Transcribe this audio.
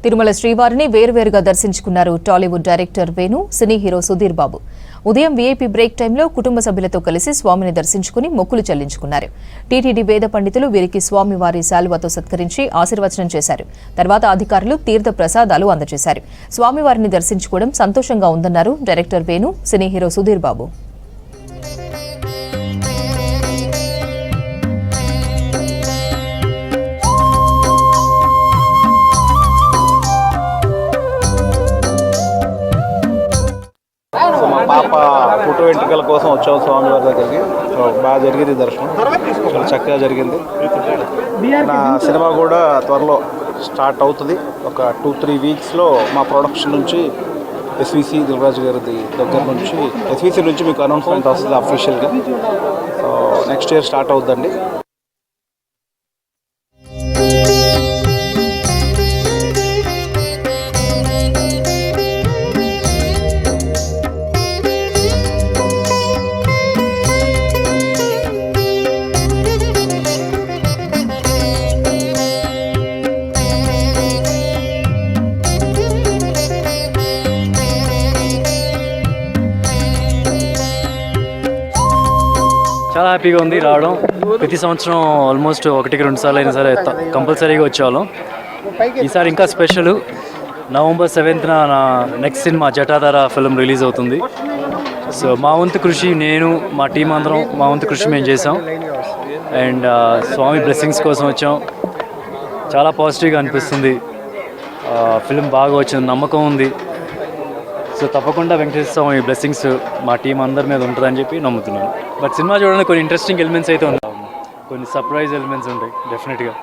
తిరుమల శ్రీవారిని వేర్వేరుగా దర్శించుకున్నారు Tollywood director Venu, cine hero Sudheer Babu. ఉదయం వీఐపీ బ్రేక్ టైంలో కుటుంబ సభ్యులతో కలిసి స్వామిని దర్శించుకుని మొక్కులు చెల్లించుకున్నారు. టీటీడీ వేద పండితులు వీరికి స్వామివారి శాలువాతో సత్కరించి ఆశీర్వచనం చేశారు. తర్వాత అధికారులు తీర్థ ప్రసాదాలు అందజేశారు. స్వామివారిని దర్శించుకోవడం సంతోషంగా ఉందన్నారు director Venu, cine hero Sudheer Babu. మా పాప పుట్టు వెంట్రుకల కోసం వచ్చాము స్వామివారి దగ్గరికి. సో బాగా జరిగింది దర్శనం, చాలా చక్కగా జరిగింది. నా సినిమా కూడా త్వరలో స్టార్ట్ అవుతుంది. ఒక 2-3 వీక్స్లో మా ప్రొడక్షన్ నుంచి ఎస్విసి దిల్రాజు గారి దగ్గర నుంచి ఎస్విసి నుంచి మీకు అనౌన్స్మెంట్ వస్తుంది అఫీషియల్గా. సో నెక్స్ట్ ఇయర్ స్టార్ట్ అవుతుందండి. చాలా హ్యాపీగా ఉంది రావడం. ప్రతి సంవత్సరం ఆల్మోస్ట్ 1-2 సార్లు అయినా సరే కంపల్సరీగా వచ్చేవాళ్ళం. ఈసారి ఇంకా స్పెషల్. నవంబర్ 7th నా next cinema Jatadhara film release అవుతుంది. సో మా వంతు కృషి, నేను మా టీం అందరం మా వంతు కృషి మేము చేసాం. అండ్ స్వామి బ్లెస్సింగ్స్ కోసం వచ్చాం. చాలా పాజిటివ్గా అనిపిస్తుంది. ఫిల్మ్ బాగా వచ్చింది, నమ్మకం ఉంది. సో తప్పకుండా వెంకటేశ్వర స్వామి బ్లెస్సింగ్స్ మా టీం అందరి మీద ఉంటుందని చెప్పి నమ్ముతున్నాను. బట్ సినిమా చూడడానికి కొన్ని ఇంట్రెస్టింగ్ ఎలిమెంట్స్ అయితే ఉంటాయి, కొన్ని సర్ప్రైజ్ ఎలిమెంట్స్ ఉంటాయి డెఫినెట్గా.